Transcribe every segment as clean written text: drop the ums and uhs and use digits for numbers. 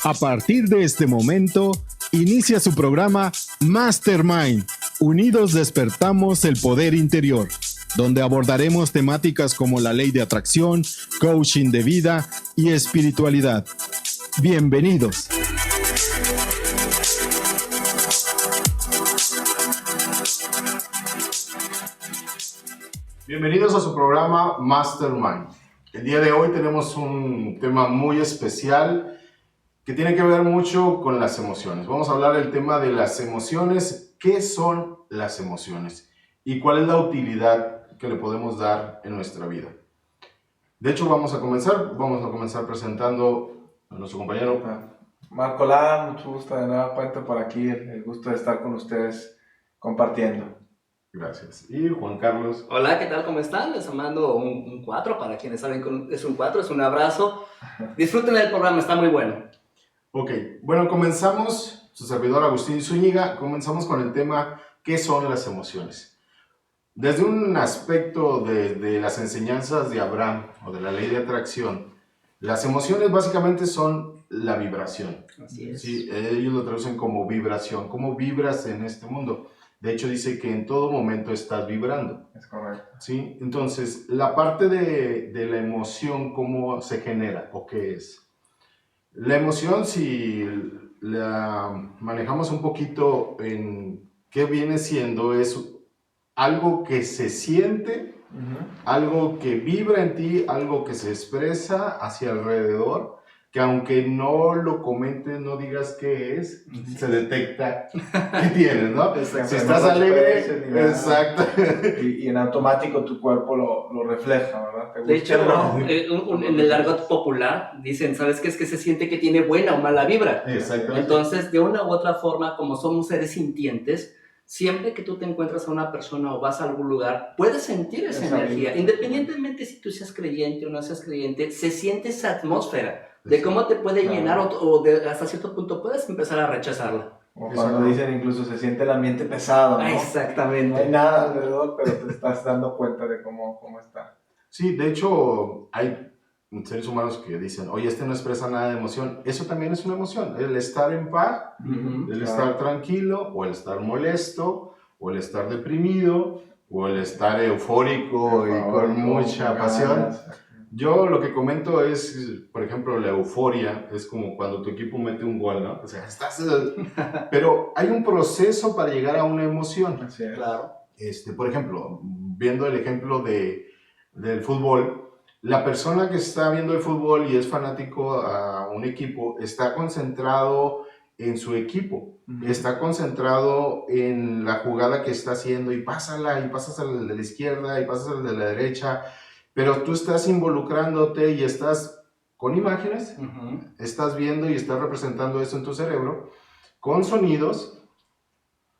A partir de este momento, inicia su programa Mastermind. Unidos despertamos el poder interior, donde abordaremos temáticas como la ley de atracción, coaching de vida y espiritualidad. Bienvenidos. Bienvenidos a su programa Mastermind. El día de hoy tenemos un tema muy especial que tiene que ver mucho con las emociones. Vamos a hablar del tema de las emociones. ¿Qué son las emociones? ¿Y cuál es la utilidad que le podemos dar en nuestra vida? De hecho, vamos a comenzar presentando a nuestro compañero Marco Lara. Mucho gusto de nueva cuenta por aquí, el gusto de estar con ustedes compartiendo. Gracias. Y Juan Carlos. Hola, ¿qué tal? ¿Cómo están? Les mando un 4, para quienes saben que es un 4, es un abrazo. Disfruten del programa, está muy bueno. Ok, bueno, comenzamos, su servidor Agustín Zúñiga, comenzamos con el tema ¿qué son las emociones? Desde un aspecto de las enseñanzas de Abraham o de la ley de atracción, las emociones básicamente son la vibración. Así es. Sí, ellos lo traducen como vibración, cómo vibras en este mundo. De hecho dice que en todo momento estás vibrando. Es correcto. ¿Sí? Entonces, la parte de la emoción, ¿cómo se genera o qué es? La emoción, si la manejamos un poquito en qué viene siendo, es algo que se siente, algo que vibra en ti, algo que se expresa hacia alrededor, que aunque no lo comentes, no digas qué es, se detecta qué tienes, ¿no? Si estás alegre, exacto. Y en automático tu cuerpo lo refleja, ¿verdad? De hecho, en el argot popular dicen, ¿sabes qué? Es que se siente que tiene buena o mala vibra. Exacto. Entonces, de una u otra forma, como somos seres sintientes, siempre que tú te encuentras a una persona o vas a algún lugar, puedes sentir esa energía. Independientemente si tú seas creyente o no seas creyente, se siente esa atmósfera de cómo te puede llenar o hasta cierto punto puedes empezar a rechazarla. O cuando dicen incluso se siente el ambiente pesado, ¿no? Exactamente. No hay nada alrededor, pero te estás dando cuenta de cómo está. Sí, de hecho hay seres humanos que dicen, oye, este no expresa nada de emoción. Eso también es una emoción, el estar en paz, el estar tranquilo, o el estar molesto, o el estar deprimido, o el estar eufórico y con mucha pasión. Yo lo que comento es, por ejemplo, la euforia es como cuando tu equipo mete un gol, ¿no? O sea, estás... Pero hay un proceso para llegar a una emoción. Así es. Claro. Por ejemplo, viendo el ejemplo del fútbol, la persona que está viendo el fútbol y es fanático a un equipo está concentrado en su equipo, está concentrado en la jugada que está haciendo y pasas al de la izquierda y pasas al de la derecha, pero tú estás involucrándote y estás con imágenes, estás viendo y estás representando eso en tu cerebro con sonidos,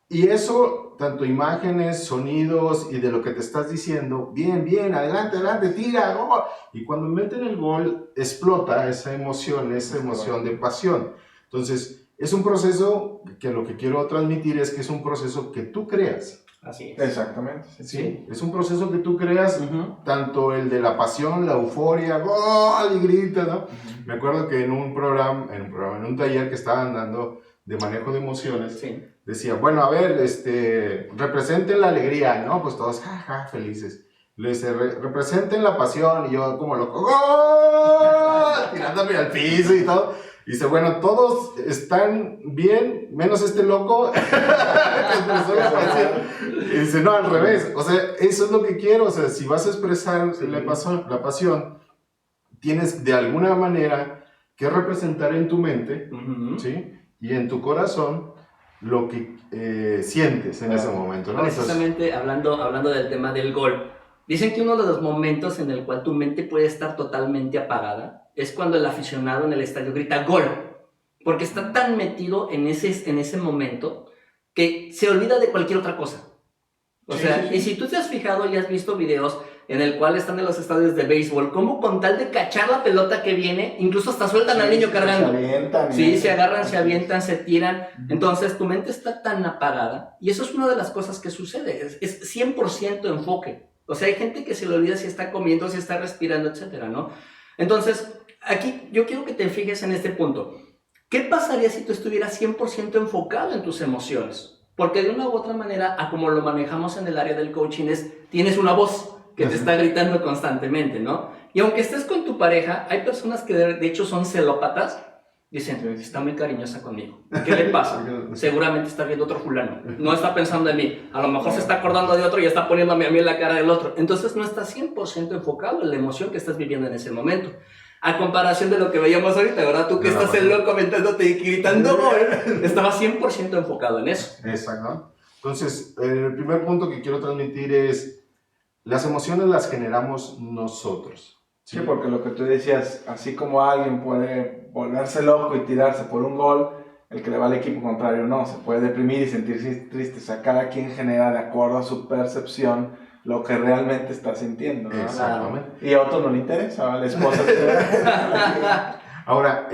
y eso, tanto imágenes, sonidos y de lo que te estás diciendo, bien, adelante, tira, gol. Y cuando meten el gol, explota esa emoción de pasión. Entonces, es un proceso que lo que quiero transmitir es que es un proceso que tú creas. Así es. Exactamente. Sí, es un proceso que tú creas, tanto el de la pasión, la euforia, gol y grita, ¿no? Me acuerdo que en un taller que estaban dando de manejo de emociones, decía, bueno, a ver, representen la alegría, ¿no? Pues todos, jaja, felices. Le dice, representen la pasión, y yo como loco, ¡gol! Tirándome al piso y todo. Y dice, bueno, todos están bien, menos este loco que expresó la pasión. Y dice, no, al revés. O sea, eso es lo que quiero. O sea, si vas a expresar la pasión, tienes de alguna manera que representar en tu mente, ¿sí? Y en tu corazón lo que sientes en ese momento, ¿no? Precisamente hablando del tema del gol, dicen que uno de los momentos en el cual tu mente puede estar totalmente apagada es cuando el aficionado en el estadio grita ¡gol! Porque está tan metido en ese momento que se olvida de cualquier otra cosa. O sea, y si tú te has fijado y has visto videos en el cual están en los estadios de béisbol, como con tal de cachar la pelota que viene, incluso hasta sueltan al niño cargando. Se avientan. Sí, se agarran, se avientan, se tiran. Entonces tu mente está tan apagada, y eso es una de las cosas que sucede, es 100% enfoque. O sea, hay gente que se le olvida si está comiendo, si está respirando, etcétera, ¿no? Entonces, aquí yo quiero que te fijes en este punto. ¿Qué pasaría si tú estuvieras 100% enfocado en tus emociones? Porque de una u otra manera, a como lo manejamos en el área del coaching, tienes una voz que te está gritando constantemente, ¿no? Y aunque estés con tu pareja, hay personas que de hecho son celópatas. Dicen, está muy cariñosa conmigo. ¿Qué le pasa? Seguramente está viendo otro fulano. No está pensando en mí. A lo mejor se está acordando de otro y está poniéndome a mí en la cara del otro. Entonces no estás 100% enfocado en la emoción que estás viviendo en ese momento. A comparación de lo que veíamos ahorita, ¿verdad? Tú que estás en lo comentándote y gritando, estabas 100% enfocado en eso. Exacto. Entonces, el primer punto que quiero transmitir es, las emociones las generamos nosotros. Sí, porque lo que tú decías, así como alguien puede volverse loco y tirarse por un gol, el que le va al equipo contrario no, se puede deprimir y sentirse triste. O sea, cada quien genera de acuerdo a su percepción lo que realmente está sintiendo, ¿no? Exactamente. Y a otro no le interesa, a la esposa. Ahora,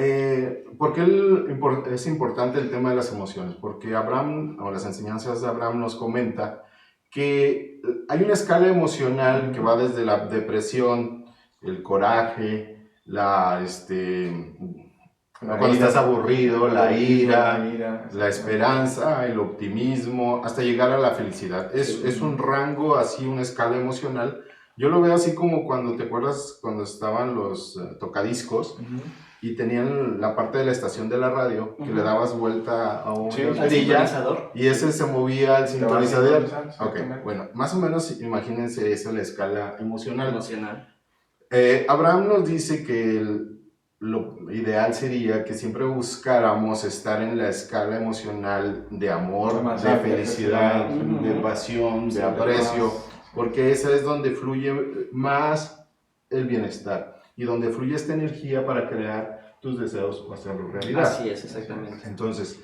¿por qué es importante el tema de las emociones? Porque Abraham, o las enseñanzas de Abraham nos comenta que hay una escala emocional que va desde la depresión, el coraje, cuando estás aburrido, la ira, la esperanza, el optimismo, hasta llegar a la felicidad. Es un rango así, una escala emocional. Yo lo veo así como cuando, ¿te acuerdas cuando estaban los tocadiscos? Y tenían la parte de la estación de la radio, que le dabas vuelta a un sintonizador, y ese se movía al sintonizador. Okay. Bueno, más o menos imagínense esa la escala emocional. Abraham nos dice que lo ideal sería que siempre buscáramos estar en la escala emocional de amor, de felicidad, de pasión, de aprecio, porque esa es donde fluye más el bienestar y donde fluye esta energía para crear tus deseos o hacerlo realidad. Así es, exactamente. Entonces,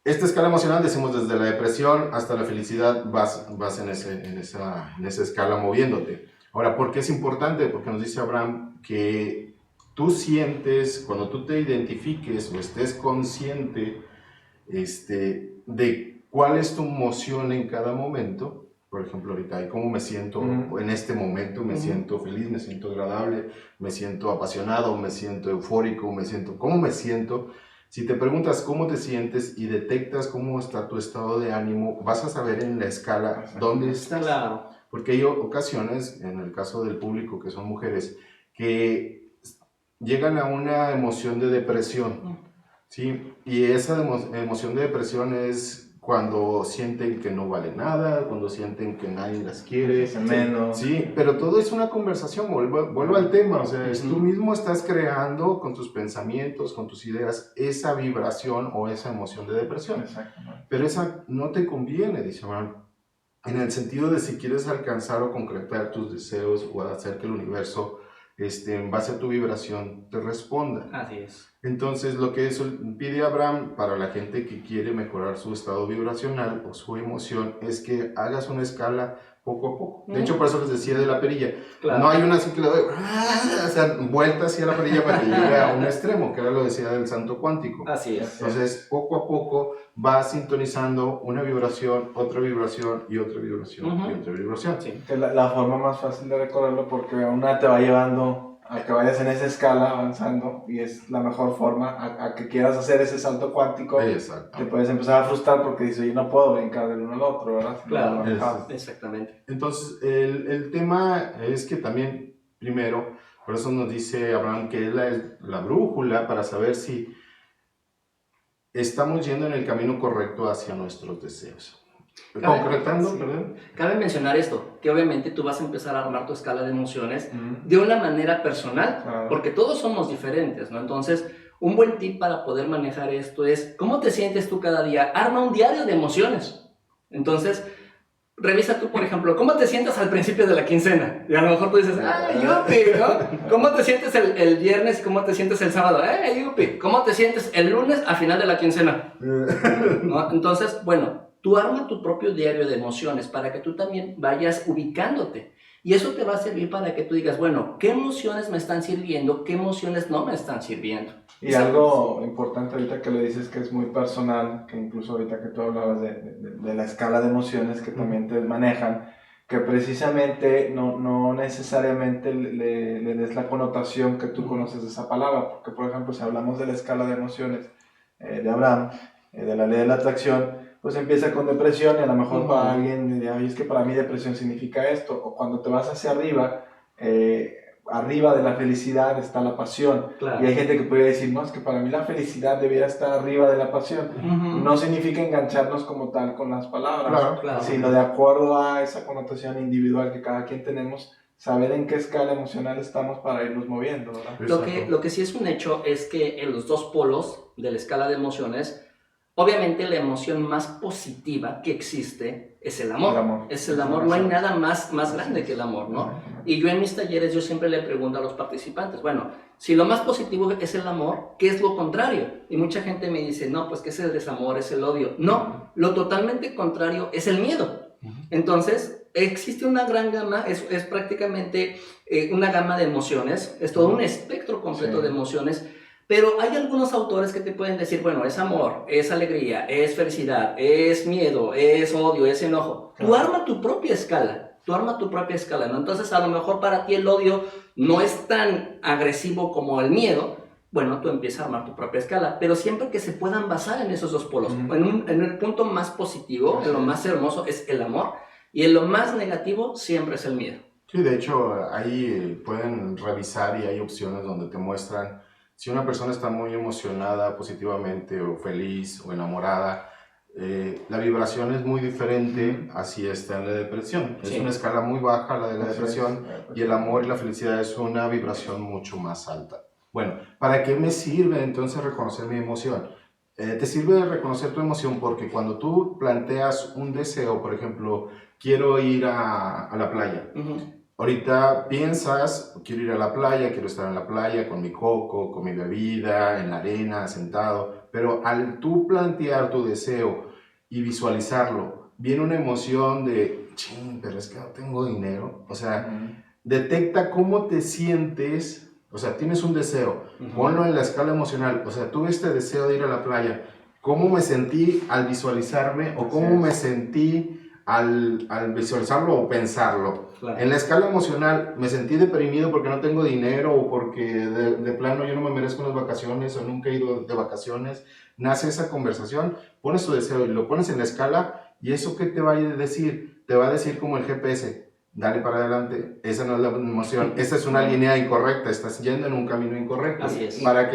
esta escala emocional, decimos desde la depresión hasta la felicidad, vas en esa escala moviéndote. Ahora, ¿por qué es importante? Porque nos dice Abraham que tú sientes, cuando tú te identifiques o estés consciente de cuál es tu emoción en cada momento. Por ejemplo, ahorita, ¿cómo me siento en este momento? ¿Me siento feliz? ¿Me siento agradable? ¿Me siento apasionado? ¿Me siento eufórico? ¿Cómo me siento? Si te preguntas cómo te sientes y detectas cómo está tu estado de ánimo, vas a saber en la escala dónde estás. Claro. Porque hay ocasiones, en el caso del público que son mujeres, que llegan a una emoción de depresión, ¿sí? Y esa emoción de depresión es cuando sienten que no vale nada, cuando sienten que nadie las quiere, menos. Sí, pero todo es una conversación, vuelvo al tema, o sea, tú mismo estás creando con tus pensamientos, con tus ideas, esa vibración o esa emoción de depresión. Exactamente. Pero esa no te conviene, dice Abraham, en el sentido de si quieres alcanzar o concretar tus deseos o hacer que el universo, en base a tu vibración, te responda. Así es. Entonces, lo que pide Abraham para la gente que quiere mejorar su estado vibracional o su emoción es que hagas una escala poco a poco. De hecho, por eso les decía de la perilla. Claro. No hay una así que le doy, o sea, vuelta hacia la perilla para que llegue a un extremo, que era lo decía del salto cuántico. Así es. Entonces, poco a poco va sintonizando una vibración, otra vibración y otra vibración y otra vibración. Sí. Que la forma más fácil de recordarlo, porque una te va llevando a que vayas en esa escala avanzando y es la mejor forma a que quieras hacer ese salto cuántico. Te puedes empezar a frustrar porque dices, yo no puedo brincar del uno al otro, ¿verdad? Claro, exactamente. Entonces, el tema es que también, primero, por eso nos dice Abraham que es la brújula para saber si estamos yendo en el camino correcto hacia nuestros deseos. Concretando, perdón. Cabe mencionar esto, que obviamente tú vas a empezar a armar tu escala de emociones de una manera personal, porque todos somos diferentes, ¿no? Entonces, un buen tip para poder manejar esto es, ¿cómo te sientes tú cada día? Arma un diario de emociones. Entonces, revisa tú, por ejemplo, ¿cómo te sientes al principio de la quincena? Y a lo mejor tú dices, yupi, ¿no? ¿Cómo te sientes el viernes y cómo te sientes el sábado? Yupi. ¿Cómo te sientes el lunes a final de la quincena? ¿No? Entonces, bueno, tú arma tu propio diario de emociones para que tú también vayas ubicándote. Y eso te va a servir para que tú digas, bueno, ¿qué emociones me están sirviendo? ¿Qué emociones no me están sirviendo? Y algo importante ahorita que lo dices que es muy personal, que incluso ahorita que tú hablabas de la escala de emociones que también te manejan, que precisamente no necesariamente le des la connotación que tú conoces de esa palabra, porque por ejemplo si hablamos de la escala de emociones de Abraham, de la ley de la atracción, pues empieza con depresión y a lo mejor para alguien diría, es que para mí depresión significa esto, o cuando te vas hacia arriba, arriba de la felicidad está la pasión. Claro. Y hay gente que podría decir, no, es que para mí la felicidad debiera estar arriba de la pasión. No significa engancharnos como tal con las palabras, Claro. sino de acuerdo a esa connotación individual que cada quien tenemos, saber en qué escala emocional estamos para irnos moviendo, ¿verdad? Lo que sí es un hecho es que en los dos polos de la escala de emociones, obviamente la emoción más positiva que existe es el amor. Es el amor, no hay nada más grande que el amor, ¿no? Y yo en mis talleres yo siempre le pregunto a los participantes, bueno, si lo más positivo es el amor, ¿qué es lo contrario? Y mucha gente me dice, no, pues que es el desamor, es el odio. No, lo totalmente contrario es el miedo. Entonces, existe una gran gama, es prácticamente una gama de emociones, es todo un espectro completo de emociones. Pero hay algunos autores que te pueden decir, bueno, es amor, es alegría, es felicidad, es miedo, es odio, es enojo. Tú arma tu propia escala, ¿no? Entonces, a lo mejor para ti el odio no es tan agresivo como el miedo. Bueno, tú empiezas a armar tu propia escala, pero siempre que se puedan basar en esos dos polos. En el punto más positivo, en lo más hermoso, es el amor, y en lo más negativo siempre es el miedo. Sí, de hecho, ahí pueden revisar y hay opciones donde te muestran si una persona está muy emocionada positivamente o feliz o enamorada, la vibración es muy diferente a si está en la depresión. Es una escala muy baja la de la depresión y el amor y la felicidad es una vibración mucho más alta. Bueno, ¿para qué me sirve entonces reconocer mi emoción? Te sirve de reconocer tu emoción porque cuando tú planteas un deseo, por ejemplo, quiero ir a la playa. Ahorita piensas, quiero ir a la playa, quiero estar en la playa con mi coco, con mi bebida, en la arena, sentado. Pero al tú plantear tu deseo y visualizarlo, viene una emoción de, ching, pero es que no tengo dinero. O sea, detecta cómo te sientes, o sea, tienes un deseo, ponlo en la escala emocional. O sea, tuve este deseo de ir a la playa. ¿Cómo me sentí al visualizarme o cómo me sentí al visualizarlo o pensarlo? Claro. En la escala emocional, me sentí deprimido porque no tengo dinero o porque de plano yo no me merezco unas vacaciones o nunca he ido de vacaciones. Nace esa conversación, pones tu deseo y lo pones en la escala y eso ¿qué te va a decir? Te va a decir como el GPS, dale para adelante, esa no es la emoción, esta es una línea incorrecta, estás yendo en un camino incorrecto. Así es. Para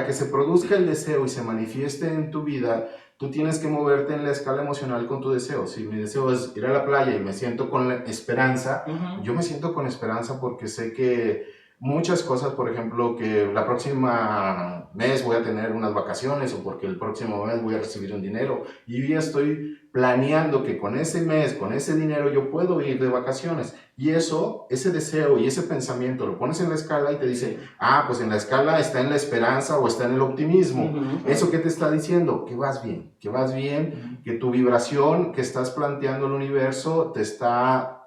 que se produzca el deseo y se manifieste en tu vida, tú tienes que moverte en la escala emocional con tu deseo. Si mi deseo es ir a la playa y me siento con la esperanza, yo me siento con esperanza porque sé que muchas cosas, por ejemplo, que la próxima mes voy a tener unas vacaciones o porque el próximo mes voy a recibir un dinero y ya estoy planeando que con ese mes, con ese dinero yo puedo ir de vacaciones y eso, ese deseo y ese pensamiento lo pones en la escala y te dice, pues en la escala está en la esperanza o está en el optimismo. ¿Eso qué te está diciendo? Que vas bien, que tu vibración que estás planteando al universo te está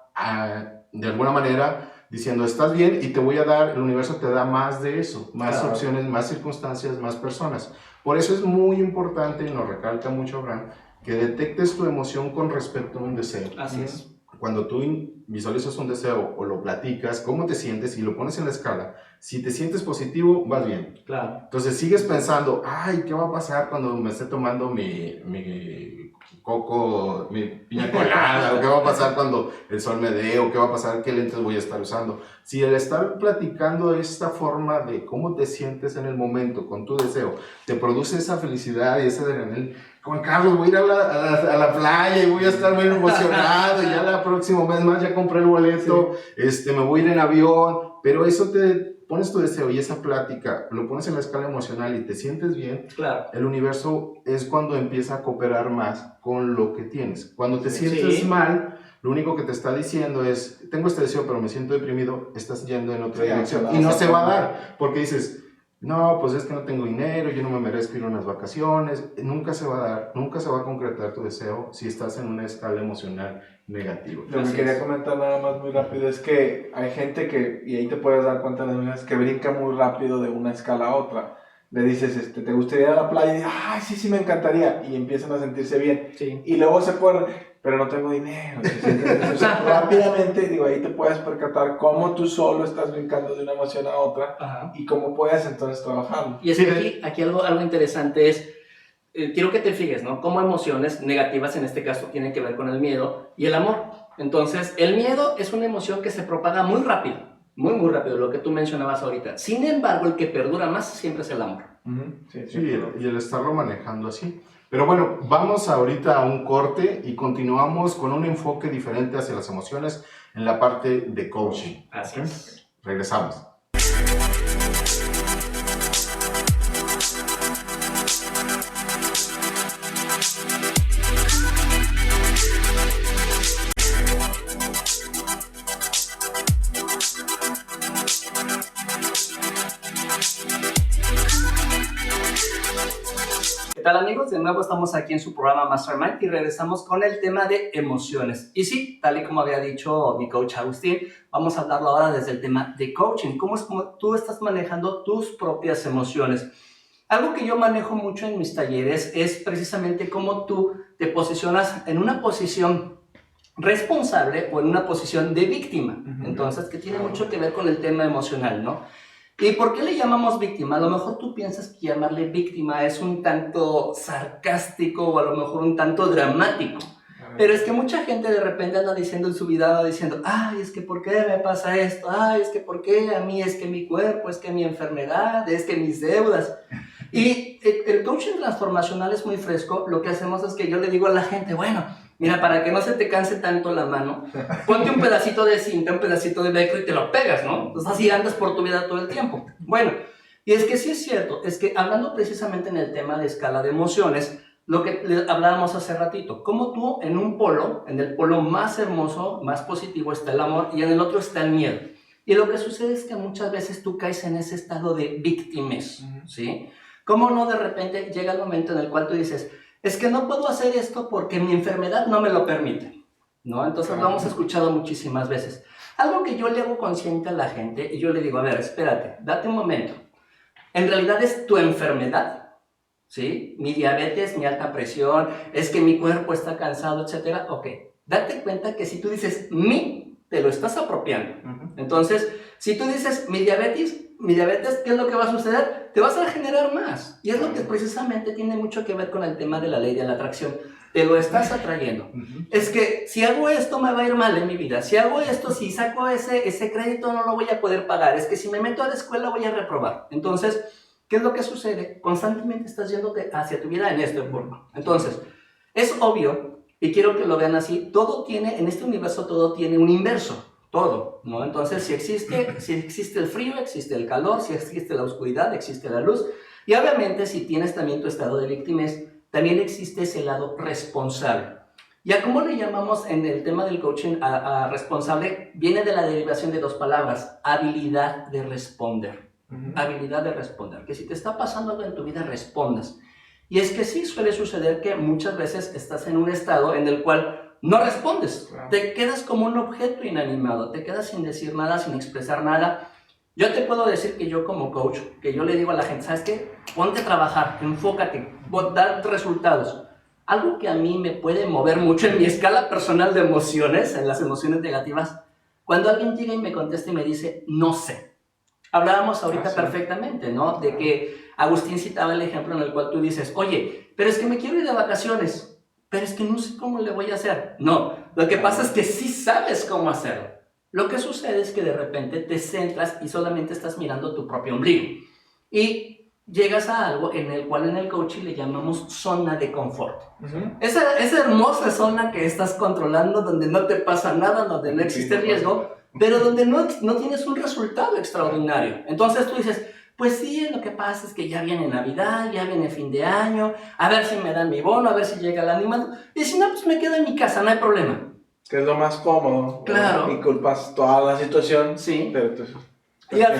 de alguna manera diciendo estás bien y te voy a dar, el universo te da más de eso, más opciones, más circunstancias, más personas. Por eso es muy importante, y nos recalca mucho Abraham, que detectes tu emoción con respecto a un deseo. Así es. Cuando tú visualizas un deseo o lo platicas, cómo te sientes y lo pones en la escala, si te sientes positivo, vas bien. Claro. Entonces sigues pensando, ¿qué va a pasar cuando me esté tomando mi coco, mi piña colada? ¿O qué va a pasar cuando el sol me dé? ¿O qué va a pasar? ¿Qué lentes voy a estar usando? Si el estar platicando esta forma de cómo te sientes en el momento con tu deseo, te produce esa felicidad y ese adrenalina, Juan Carlos, voy a ir a la playa y voy a estar muy emocionado y ya el próximo mes más ya compré el boleto, me voy a ir en avión, pero eso pones tu deseo y esa plática, lo pones en la escala emocional y te sientes bien, el universo es cuando empieza a cooperar más con lo que tienes. Cuando te sientes mal, lo único que te está diciendo es, tengo este deseo pero me siento deprimido, estás yendo en otra dirección y no se va a dar, porque dices, no, pues es que no tengo dinero, yo no me merezco ir a unas vacaciones. Nunca se va a dar, nunca se va a concretar tu deseo si estás en una escala emocional negativa. Lo que quería comentar nada más muy rápido es que hay gente que, y ahí te puedes dar cuenta de una vez, que brinca muy rápido de una escala a otra. le dices, ¿te gustaría ir a la playa? Y dice, ay, sí, me encantaría. Y empiezan a sentirse bien. Sí. Y luego se pueden, pero no tengo dinero. O sea, rápidamente, digo, ahí te puedes percatar cómo tú solo estás brincando de una emoción a otra. Ajá. Y cómo puedes entonces trabajarlo. Y es que aquí algo interesante es, quiero que te fijes, ¿no? Cómo emociones negativas en este caso tienen que ver con el miedo y el amor. Entonces, el miedo es una emoción que se propaga muy rápido, muy rápido, lo que tú mencionabas ahorita. Sin embargo, el que perdura más siempre es el amor. Sí, y el estarlo manejando así. Pero bueno, vamos ahorita a un corte y continuamos con un enfoque diferente hacia las emociones en la parte de coaching. Así es. Regresamos. ¿Qué tal, amigos? De nuevo estamos aquí en su programa Mastermind y regresamos con el tema de emociones. Y sí, tal y como había dicho mi coach Agustín, vamos a hablarlo ahora desde el tema de coaching. ¿Cómo es como tú estás manejando tus propias emociones? Algo que yo manejo mucho en mis talleres es precisamente cómo tú te posicionas en una posición responsable o en una posición de víctima. Entonces, que tiene mucho que ver con el tema emocional, ¿no? ¿Y por qué le llamamos víctima? A lo mejor tú piensas que llamarle víctima es un tanto sarcástico o a lo mejor un tanto dramático. Pero es que mucha gente de repente anda diciendo en su vida, anda diciendo, ay, es que ¿por qué me pasa esto? Ay, es que ¿por qué a mí? Es que mi cuerpo, es que mi enfermedad, es que mis deudas. Y el coaching transformacional es muy fresco. Lo que hacemos es que yo le digo a la gente, bueno, mira, para que no se te canse tanto la mano, ponte un pedacito de cinta, un pedacito de velcro y te lo pegas, ¿no? Entonces así andas por tu vida todo el tiempo. Bueno, y es que sí es cierto, es que hablando precisamente en el tema de escala de emociones, lo que hablábamos hace ratito, como tú en un polo, en el polo más hermoso, más positivo está el amor y en el otro está el miedo. Y lo que sucede es que muchas veces tú caes en ese estado de víctimas, ¿sí? ¿Cómo no de repente llega el momento en el cual tú dices, es que no puedo hacer esto porque mi enfermedad no me lo permite, ¿no? Entonces lo hemos escuchado muchísimas veces. Algo que yo le hago consciente a la gente y yo le digo, a ver, espérate, date un momento. En realidad es tu enfermedad, ¿sí? Mi diabetes, mi alta presión, es que mi cuerpo está cansado, etcétera. Ok, date cuenta que si tú dices te lo estás apropiando. Entonces, si tú dices mi diabetes, ¿qué es lo que va a suceder? Te vas a generar más. Y es lo que precisamente tiene mucho que ver con el tema de la ley de la atracción. Te lo estás atrayendo. Es que si hago esto me va a ir mal en mi vida. Si hago esto, si saco ese crédito no lo voy a poder pagar. Es que si me meto a la escuela voy a reprobar. Entonces, ¿qué es lo que sucede? Constantemente estás yéndote hacia tu vida en esta forma. Entonces, es obvio, y quiero que lo vean así, todo tiene, en este universo todo tiene un inverso. Todo, ¿no? Entonces, si existe el frío, existe el calor, si existe la oscuridad, existe la luz. Y obviamente, si tienes también tu estado de víctimas, también existe ese lado responsable. ¿Y a cómo le llamamos en el tema del coaching a responsable? Viene de la derivación de dos palabras, habilidad de responder. Habilidad de responder, que si te está pasando algo en tu vida, respondas. Y es que sí suele suceder que muchas veces estás en un estado en el cual no respondes, te quedas como un objeto inanimado, te quedas sin decir nada, sin expresar nada. Yo te puedo decir que yo como coach, que yo le digo a la gente, ¿sabes qué? Ponte a trabajar, enfócate, dar resultados. Algo que a mí me puede mover mucho en mi escala personal de emociones, en las emociones negativas, cuando alguien llega y me contesta y me dice, no sé. Hablábamos ahorita perfectamente, ¿no? De que Agustín citaba el ejemplo en el cual tú dices, oye, pero es que me quiero ir de vacaciones. Pero es que no sé cómo le voy a hacer. No, lo que pasa es que sí sabes cómo hacerlo. Lo que sucede es que de repente te centras y solamente estás mirando tu propio ombligo. Y llegas a algo en el cual en el coaching le llamamos zona de confort. Esa hermosa zona que estás controlando, donde no te pasa nada, donde no existe riesgo, pero donde no tienes un resultado extraordinario. Entonces tú dices, pues sí, lo que pasa es que ya viene Navidad, ya viene fin de año, a ver si me dan mi bono, a ver si llega el animal, y si no, pues me quedo en mi casa, no hay problema. Que es lo más cómodo. Claro. Y culpas toda la situación, sí. Pero tú y al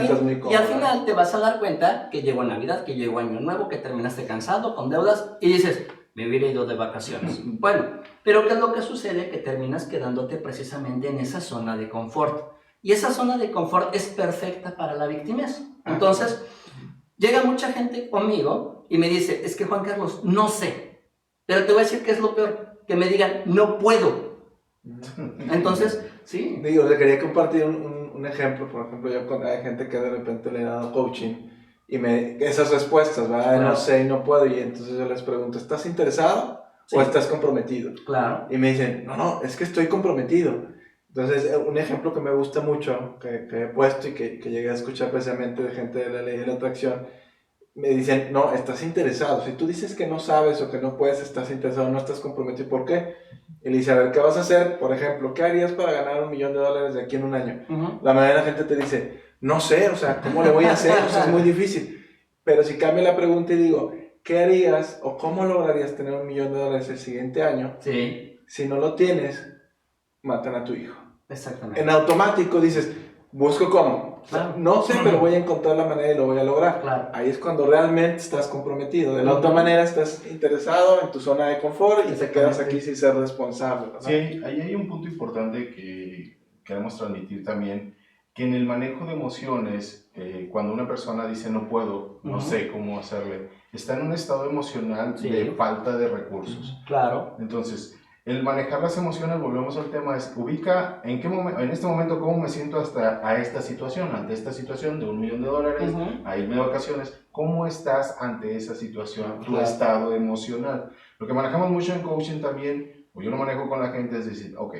final te vas a dar cuenta que llegó Navidad, que llegó Año Nuevo, que terminaste cansado, con deudas, y dices, me hubiera ido de vacaciones. Bueno, pero ¿qué es lo que sucede? Que terminas quedándote precisamente en esa zona de confort. Y esa zona de confort es perfecta para la victimez. Entonces, Llega mucha gente conmigo y me dice, es que Juan Carlos, no sé, pero te voy a decir que es lo peor, que me digan, no puedo. Entonces, sí. Digo, le quería compartir un ejemplo. Por ejemplo, yo con hay gente que de repente le he dado coaching y esas respuestas, ¿verdad? Claro. No sé y no puedo. Y entonces yo les pregunto, ¿estás interesado Sí. o estás comprometido? Claro. Y me dicen, no, es que estoy comprometido. Entonces, un ejemplo que me gusta mucho, que he puesto y que llegué a escuchar precisamente de gente de la ley de la atracción, me dicen, no, estás interesado. Si tú dices que no sabes o que no puedes, estás interesado, no estás comprometido. ¿Por qué? Y le dice, a ver, ¿qué vas a hacer? Por ejemplo, ¿qué harías para ganar $1 millón de aquí en un año? La mayoría de la gente te dice, no sé, o sea, ¿cómo le voy a hacer? O sea, es muy difícil. Pero si cambio la pregunta y digo, ¿qué harías o cómo lograrías tener $1 millón el siguiente año? Sí. Si no lo tienes, matan a tu hijo. Exactamente. En automático dices, busco cómo. Claro. No sé, pero voy a encontrar la manera y lo voy a lograr. Claro. Ahí es cuando realmente estás comprometido. De la otra manera estás interesado en tu zona de confort y te quedas aquí sin ser responsable, ¿verdad? Sí, ahí hay un punto importante que queremos transmitir también, que en el manejo de emociones, cuando una persona dice no puedo, no sé cómo hacerle, está en un estado emocional de falta de recursos. Claro. Entonces, el manejar las emociones, volvemos al tema, es ubica en qué momento, en este momento, cómo me siento ante esta situación de $1 millón, a irme de vacaciones. ¿Cómo estás ante esa situación, tu estado emocional? Lo que manejamos mucho en coaching también, o yo lo manejo con la gente, es decir, ok,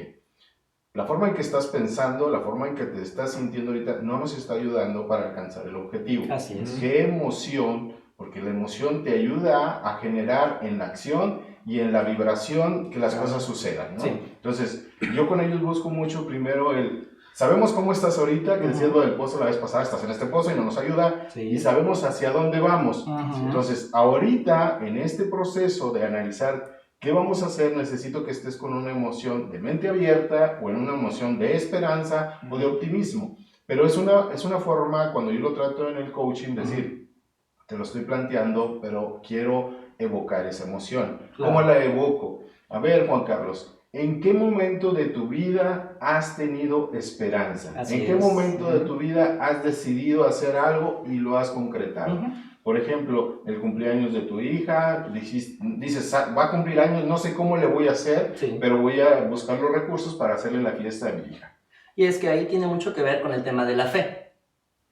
la forma en que estás pensando, la forma en que te estás sintiendo ahorita, no nos está ayudando para alcanzar el objetivo. Así es. ¿Qué emoción? Porque la emoción te ayuda a generar en la acción y en la vibración que las cosas sucedan, ¿no? Sí. Entonces, yo con ellos busco mucho primero sabemos cómo estás ahorita, que decías lo del pozo la vez pasada, estás en este pozo y no nos ayuda, y sabemos hacia dónde vamos. Entonces, ahorita, en este proceso de analizar qué vamos a hacer, necesito que estés con una emoción de mente abierta o en una emoción de esperanza o de optimismo. Pero es una forma, cuando yo lo trato en el coaching, decir, te lo estoy planteando, pero quiero evocar esa emoción. Claro. ¿Cómo la evoco? A ver, Juan Carlos, ¿en qué momento de tu vida has tenido esperanza? Así ¿En qué momento de tu vida has decidido hacer algo y lo has concretado? Por ejemplo, el cumpleaños de tu hija, dices, va a cumplir años, no sé cómo le voy a hacer, pero voy a buscar los recursos para hacerle la fiesta de mi hija. Y es que ahí tiene mucho que ver con el tema de la fe.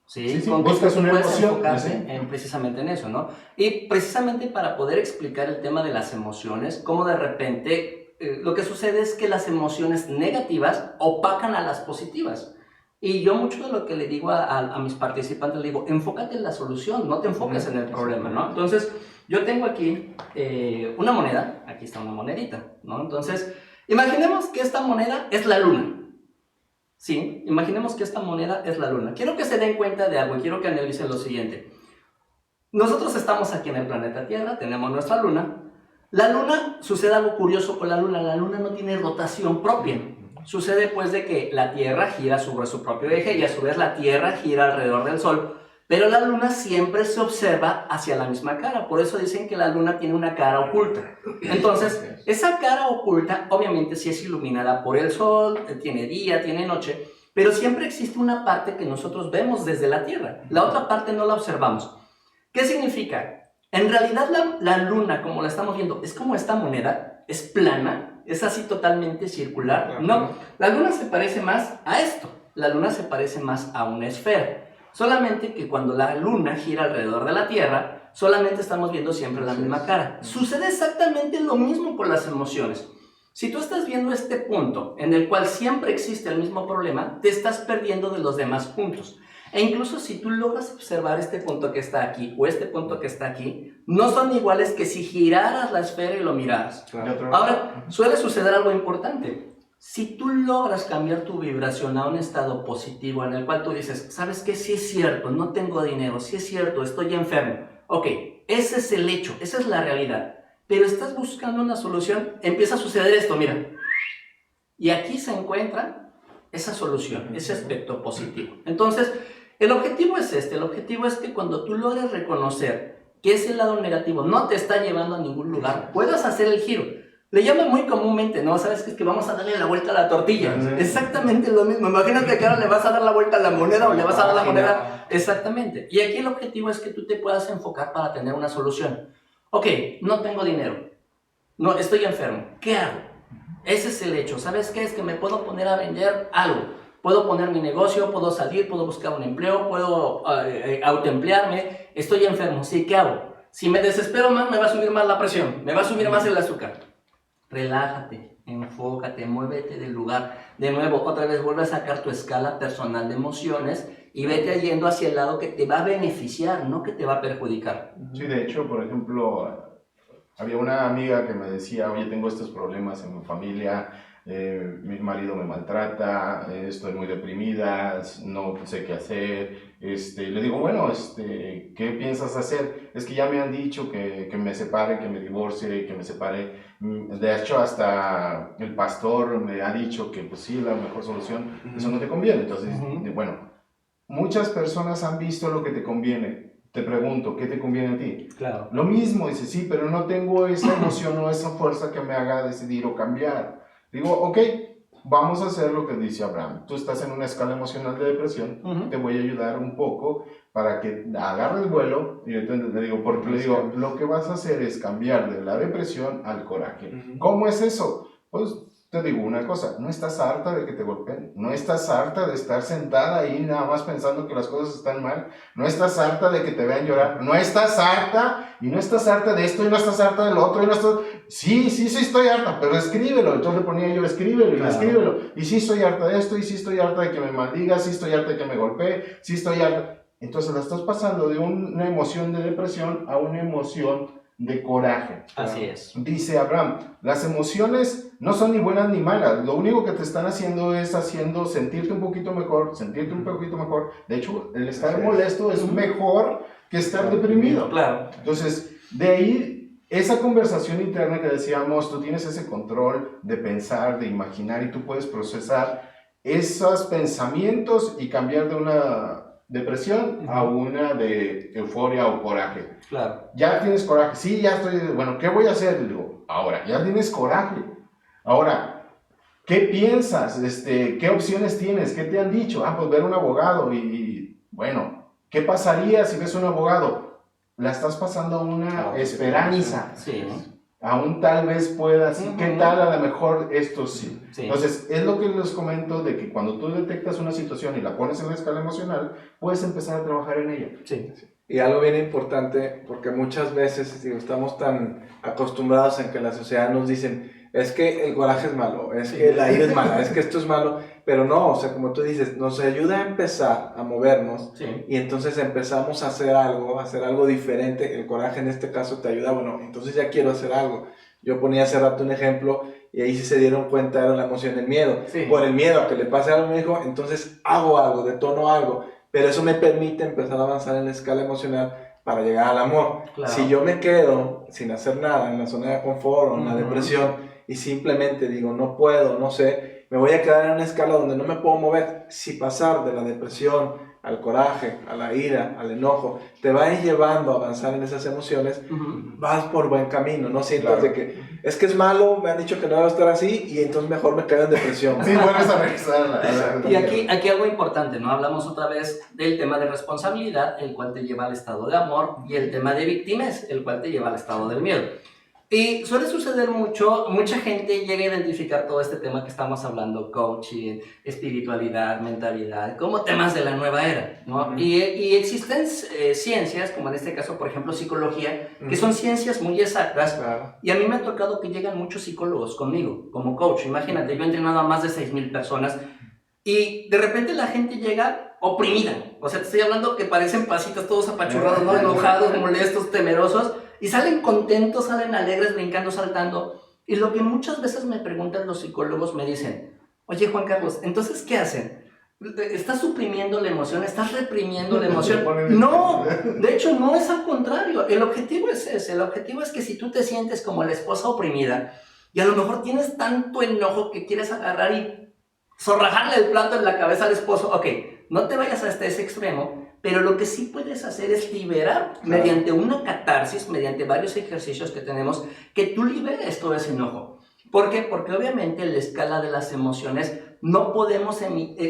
Sí, con que buscas una puedes emoción, enfocarse precisamente en eso, ¿no? Y precisamente para poder explicar el tema de las emociones, cómo de repente lo que sucede es que las emociones negativas opacan a las positivas. Y yo mucho de lo que le digo a mis participantes, le digo, enfócate en la solución, no te enfoques en el problema, ¿no? Entonces, yo tengo aquí una moneda, aquí está una monedita, ¿no? Entonces, imaginemos que esta moneda es la luna. Sí, imaginemos que esta moneda es la luna. Quiero que se den cuenta de algo y quiero que analicen lo siguiente. Nosotros estamos aquí en el planeta Tierra, tenemos nuestra luna. La luna, sucede algo curioso con la luna no tiene rotación propia. Sucede pues de que la Tierra gira sobre su propio eje y a su vez la Tierra gira alrededor del Sol, pero la luna siempre se observa hacia la misma cara, por eso dicen que la luna tiene una cara oculta. Entonces, esa cara oculta obviamente sí es iluminada por el Sol, tiene día, tiene noche, pero siempre existe una parte que nosotros vemos desde la Tierra, la otra parte no la observamos. ¿Qué significa? En realidad la luna, como la estamos viendo, es como esta moneda, es plana, es así totalmente circular. No, la luna se parece más a esto, la luna se parece más a una esfera. Solamente que cuando la luna gira alrededor de la Tierra, solamente estamos viendo siempre la misma cara. Sucede exactamente lo mismo con las emociones. Si tú estás viendo este punto en el cual siempre existe el mismo problema, te estás perdiendo de los demás puntos. E incluso si tú logras observar este punto que está aquí o este punto que está aquí, no son iguales que si giraras la esfera y lo miraras. Ahora, suele suceder algo importante. Si tú logras cambiar tu vibración a un estado positivo en el cual tú dices, ¿sabes qué? Sí es cierto, no tengo dinero, sí es cierto, estoy enfermo. Ok, ese es el hecho, esa es la realidad. Pero estás buscando una solución, empieza a suceder esto, mira. Y aquí se encuentra esa solución, ese aspecto positivo. Entonces, el objetivo es el objetivo es que cuando tú logres reconocer que ese lado negativo no te está llevando a ningún lugar, puedas hacer el giro. Le llaman muy comúnmente, ¿no? ¿Sabes qué? Es que vamos a darle la vuelta a la tortilla. Exactamente lo mismo. Imagínate que ahora le vas a dar la vuelta a la moneda o le vas a dar la moneda. Exactamente. Y aquí el objetivo es que tú te puedas enfocar para tener una solución. Ok, no tengo dinero. No, estoy enfermo. ¿Qué hago? Ese es el hecho. ¿Sabes qué? Es que me puedo poner a vender algo. Puedo poner mi negocio, puedo salir, puedo buscar un empleo, puedo autoemplearme. Estoy enfermo. Sí, ¿qué hago? Si me desespero más, me va a subir más la presión. Me va a subir más el azúcar. Relájate, enfócate, muévete del lugar. De nuevo, otra vez vuelve a sacar tu escala personal de emociones y vete yendo hacia el lado que te va a beneficiar, no que te va a perjudicar. Sí, de hecho, por ejemplo, había una amiga que me decía, oye, tengo estos problemas en mi familia, mi marido me maltrata, estoy muy deprimida, no sé qué hacer. Le digo, bueno, ¿qué piensas hacer? Es que ya me han dicho que me separe, que me divorcie, que me separe. De hecho, hasta el pastor me ha dicho que pues sí, la mejor solución, eso no te conviene. Entonces, bueno, muchas personas han visto lo que te conviene. Te pregunto, ¿qué te conviene a ti? Claro. Lo mismo, dice, sí, pero no tengo esa emoción o esa fuerza que me haga decidir o cambiar. Digo, ok, vamos a hacer lo que dice Abraham. Tú estás en una escala emocional de depresión, te voy a ayudar un poco para que agarres vuelo. Y yo le digo, porque le digo, lo que vas a hacer es cambiar de la depresión al coraje. ¿Cómo es eso? Pues te digo una cosa, no estás harta de que te golpeen, no estás harta de estar sentada ahí nada más pensando que las cosas están mal, no estás harta de que te vean llorar, no estás harta, y no estás harta de esto, y no estás harta del otro, y no estás... Sí, estoy harta, pero escríbelo. Entonces le ponía yo, escríbelo, claro. Escríbelo, y sí estoy harta de esto, y sí estoy harta de que me maldigas, sí estoy harta de que me golpee, sí estoy harta... Entonces la estás pasando de una emoción de depresión a una emoción de coraje. Así es. Dice Abraham, las emociones no son ni buenas ni malas, lo único que te están haciendo es haciendo sentirte un poquito mejor. De hecho, el estar molesto es mejor que estar deprimido. Claro. Entonces, de ahí, esa conversación interna que decíamos, tú tienes ese control de pensar, de imaginar, y tú puedes procesar esos pensamientos y cambiar de una depresión a una de euforia o coraje. Claro. Ya tienes coraje. Sí, ya estoy... Bueno, ¿qué voy a hacer? Digo, ahora, ya tienes coraje. Ahora, ¿qué piensas? ¿Qué opciones tienes? ¿Qué te han dicho? Pues ver un abogado. Bueno, ¿qué pasaría si ves un abogado? La estás pasando a una esperanza. Sí. Aún tal vez puedas, ¿qué tal? A lo mejor esto sí. Entonces, es lo que les comento de que cuando tú detectas una situación y la pones en la escala emocional, puedes empezar a trabajar en ella. Sí. Y algo bien importante, porque muchas veces estamos tan acostumbrados en que la sociedad nos dicen, es que el coraje es malo, es que la ira es mala, es que esto es malo, pero no, o sea, como tú dices, nos ayuda a empezar a movernos y entonces empezamos a hacer algo diferente. El coraje en este caso te ayuda, bueno, entonces ya quiero hacer algo. Yo ponía hace rato un ejemplo y ahí sí se dieron cuenta era la emoción del miedo. Por el miedo a que le pase algo a mi hijo, entonces hago algo, detono algo, pero eso me permite empezar a avanzar en la escala emocional para llegar al amor. Claro. Si yo me quedo sin hacer nada en la zona de confort o en la depresión y simplemente digo no puedo, no sé, me voy a quedar en una escala donde no me puedo mover. Si pasar de la depresión al coraje, a la ira, al enojo, te va a ir llevando a avanzar en esas emociones, vas por buen camino, no sientas de que es malo, me han dicho que no debo estar así y entonces mejor me quedo en depresión. Sí, vuelves a regresar. Y aquí algo importante, ¿no? Hablamos otra vez del tema de responsabilidad, el cual te lleva al estado de amor, y el tema de víctimas, el cual te lleva al estado del miedo. Y suele suceder mucha gente llega a identificar todo este tema que estamos hablando, coaching, espiritualidad, mentalidad, como temas de la nueva era, ¿no? Y existen ciencias, como en este caso, por ejemplo, psicología, que son ciencias muy exactas, y a mí me ha tocado que llegan muchos psicólogos conmigo, como coach. Imagínate, yo he entrenado a más de 6,000 personas, y de repente la gente llega oprimida, o sea, te estoy hablando que parecen pasitos todos apachurrados, ¿no? Enojados, molestos, temerosos, y salen contentos, salen alegres, brincando, saltando. Y lo que muchas veces me preguntan los psicólogos, me dicen, oye Juan Carlos, ¿entonces qué hacen? ¿Estás suprimiendo la emoción? ¿Estás reprimiendo la emoción? No, de hecho no, es al contrario. El objetivo es ese, el objetivo es que si tú te sientes como la esposa oprimida y a lo mejor tienes tanto enojo que quieres agarrar y zorrajarle el plato en la cabeza al esposo, ok, no te vayas hasta ese extremo. Pero lo que sí puedes hacer es liberar mediante una catarsis, mediante varios ejercicios que tenemos, que tú liberes todo ese enojo. ¿Por qué? Porque obviamente en la escala de las emociones no podemos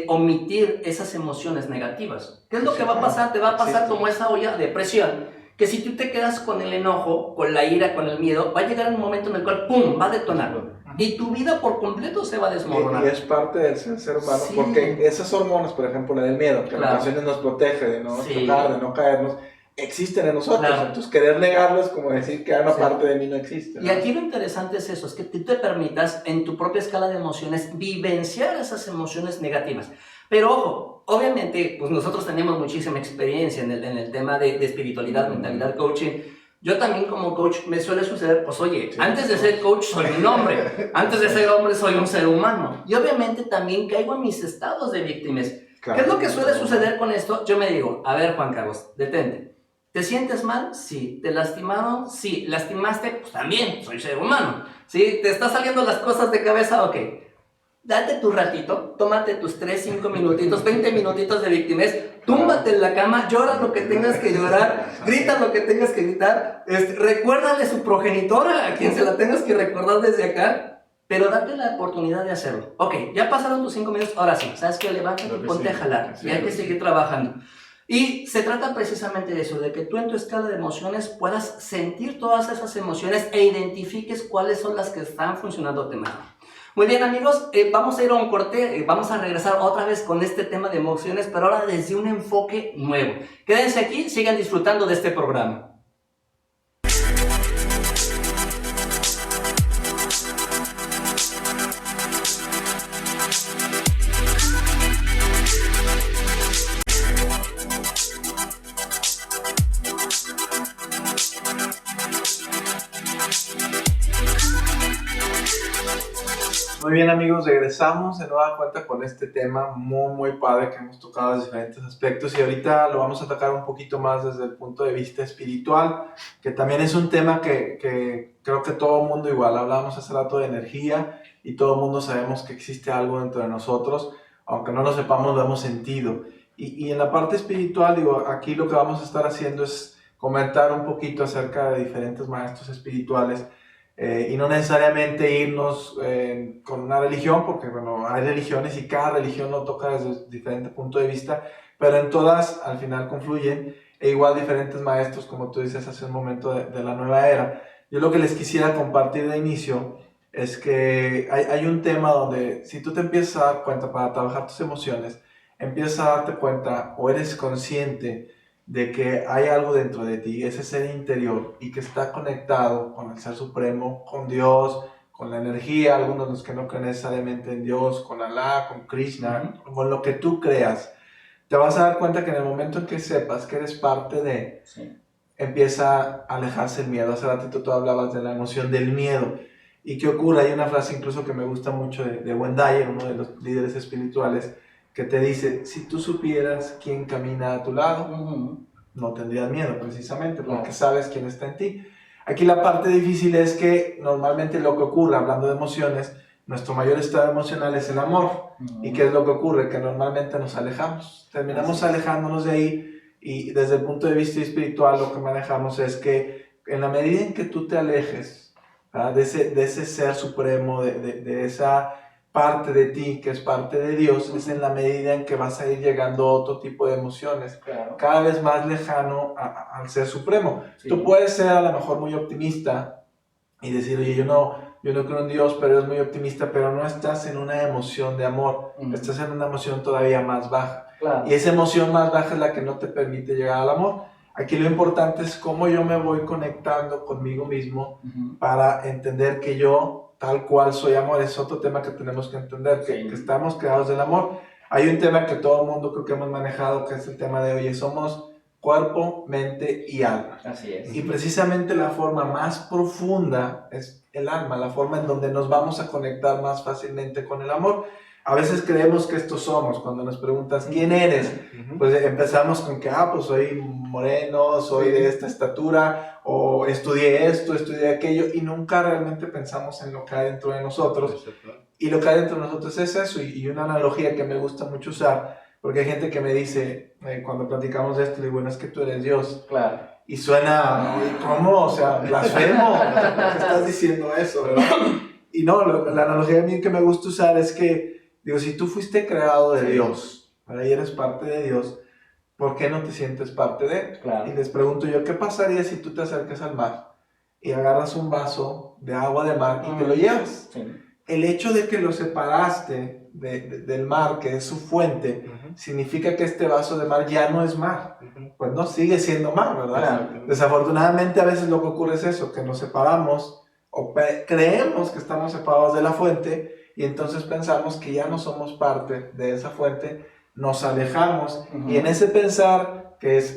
omitir esas emociones negativas. ¿Qué es lo que va a pasar? Te va a pasar como esa olla de presión, que si tú te quedas con el enojo, con la ira, con el miedo, va a llegar un momento en el cual ¡pum!, va a detonar. Y tu vida por completo se va a desmoronar. Y es parte del ser humano, Sí. porque esas hormonas, por ejemplo, la del miedo, que en ocasiones nos protege de no chocar, de no caernos, existen en nosotros. Entonces, querer negarlo es como decir que una parte de mí no existe, ¿no? Y aquí lo interesante es eso, es que tú te permitas en tu propia escala de emociones vivenciar esas emociones negativas. Pero ojo, obviamente, pues nosotros tenemos muchísima experiencia en el tema de espiritualidad, mentalidad, coaching. Yo también como coach me suele suceder, pues oye, antes de ser coach soy un hombre, antes de ser hombre soy un ser humano. Y obviamente también caigo en mis estados de víctimas. Claro. ¿Qué es lo que suele suceder con esto? Yo me digo, a ver Juan Carlos, detente. ¿Te sientes mal? Sí. ¿Te lastimaron? Sí. ¿Lastimaste? Pues también, soy ser humano. ¿Sí? ¿Te están saliendo las cosas de cabeza? Ok. Date tu ratito, tómate tus 3, 5 minutitos, 20 minutitos de victimez, túmbate en la cama, llora lo que tengas que llorar, grita lo que tengas que gritar, recuérdale su progenitora a quien se la tengas que recordar desde acá, pero date la oportunidad de hacerlo. Ok, ya pasaron tus 5 minutos, ahora sí, ¿sabes qué? Levántate y ponte a jalar, y hay que seguir trabajando. Y se trata precisamente de eso, de que tú en tu escala de emociones puedas sentir todas esas emociones e identifiques cuáles son las que están funcionando mal. Muy bien amigos, vamos a ir a un corte, vamos a regresar otra vez con este tema de emociones, pero ahora desde un enfoque nuevo. Quédense aquí, sigan disfrutando de este programa. Muy bien amigos, regresamos de nueva cuenta con este tema muy padre que hemos tocado desde diferentes aspectos y ahorita lo vamos a tocar un poquito más desde el punto de vista espiritual, que también es un tema que creo que todo el mundo, igual hablábamos hace rato de energía y todo el mundo sabemos que existe algo dentro de nosotros, aunque no lo sepamos lo hemos sentido. Y en la parte espiritual, digo, aquí lo que vamos a estar haciendo es comentar un poquito acerca de diferentes maestros espirituales. Y no necesariamente irnos con una religión, porque bueno, hay religiones y cada religión lo toca desde diferente punto de vista, pero en todas al final confluyen, e igual diferentes maestros, como tú dices hace un momento, de la nueva era. Yo lo que les quisiera compartir de inicio es que hay un tema donde si tú te empiezas a dar cuenta para trabajar tus emociones, empiezas a darte cuenta o eres consciente de que hay algo dentro de ti, ese ser interior, y que está conectado con el Ser Supremo, con Dios, con la energía, algunos de los que no creen necesariamente en Dios, con Alá, con Krishna, con lo que tú creas, te vas a dar cuenta que en el momento en que sepas que eres parte de, empieza a alejarse el miedo. Hace ratito tú hablabas de la emoción del miedo. ¿Y qué ocurre? Hay una frase incluso que me gusta mucho de Wayne Dyer, uno de los líderes espirituales, que te dice, si tú supieras quién camina a tu lado, no tendrías miedo precisamente, porque sabes quién está en ti. Aquí la parte difícil es que normalmente lo que ocurre, hablando de emociones, nuestro mayor estado emocional es el amor. ¿Y qué es lo que ocurre? Que normalmente nos alejamos, terminamos alejándonos de ahí, y desde el punto de vista espiritual lo que manejamos es que en la medida en que tú te alejes de ese ser supremo, de esa parte de ti, que es parte de Dios, es en la medida en que vas a ir llegando a otro tipo de emociones, cada vez más lejano al Ser Supremo. Tú puedes ser a lo mejor muy optimista y decir, oye, yo no creo en Dios, pero eres muy optimista, pero no estás en una emoción de amor, estás en una emoción todavía más baja. Y esa emoción más baja es la que no te permite llegar al amor. Aquí lo importante es cómo yo me voy conectando conmigo mismo para entender que yo, tal cual soy amor. Es otro tema que tenemos que entender, que estamos creados del amor. Hay un tema que todo el mundo creo que hemos manejado, que es el tema de, oye, somos cuerpo, mente y alma. Así es. Y precisamente la forma más profunda es el alma, la forma en donde nos vamos a conectar más fácilmente con el amor. A veces creemos que esto somos. Cuando nos preguntas ¿quién eres? Pues empezamos con que, pues soy moreno, soy de esta estatura, o estudié esto, estudié aquello, y nunca realmente pensamos en lo que hay dentro de nosotros. Y lo que hay dentro de nosotros es eso, y una analogía que me gusta mucho usar, porque hay gente que me dice, cuando platicamos de esto, le digo, bueno, es que tú eres Dios. Claro. Y suena, ¿cómo? O sea, blasfemo, ¿por qué estás diciendo eso, verdad? Y no, la analogía a mí que me gusta usar es que, digo, si tú fuiste creado de Dios, ¿verdad? Y eres parte de Dios, ¿por qué no te sientes parte de él? Claro. Y les pregunto yo, ¿qué pasaría si tú te acercas al mar y agarras un vaso de agua de mar y te lo llevas? Sí. El hecho de que lo separaste del mar, que es su fuente, significa que este vaso de mar ya no es mar. Pues no, sigue siendo mar, ¿verdad? Claro. Desafortunadamente a veces lo que ocurre es eso, que nos separamos o creemos que estamos separados de la fuente y entonces pensamos que ya no somos parte de esa fuente, nos alejamos y en ese pensar, que es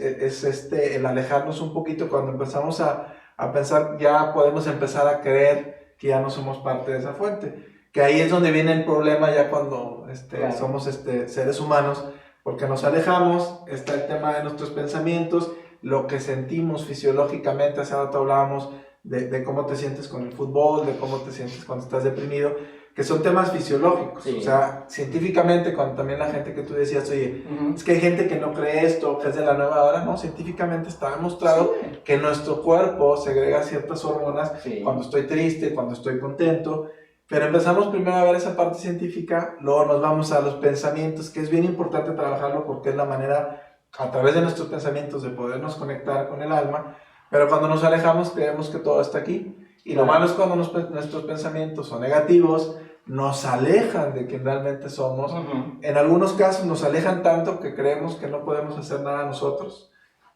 el alejarnos un poquito, cuando empezamos a pensar, ya podemos empezar a creer que ya no somos parte de esa fuente, que ahí es donde viene el problema ya cuando Claro. somos seres humanos, porque nos alejamos, está el tema de nuestros pensamientos, lo que sentimos fisiológicamente. Hace rato hablábamos de cómo te sientes con el fútbol, de cómo te sientes cuando estás deprimido, que son temas fisiológicos. Sí. O sea, científicamente, cuando también la gente que tú decías, oye, es que hay gente que no cree esto, que es de la nueva hora, no, científicamente está demostrado que nuestro cuerpo segrega ciertas hormonas cuando estoy triste, cuando estoy contento, pero empezamos primero a ver esa parte científica, luego nos vamos a los pensamientos, que es bien importante trabajarlo porque es la manera, a través de nuestros pensamientos, de podernos conectar con el alma, pero cuando nos alejamos creemos que todo está aquí, y lo malo es cuando nuestros pensamientos son negativos, nos alejan de quien realmente somos. En algunos casos nos alejan tanto que creemos que no podemos hacer nada nosotros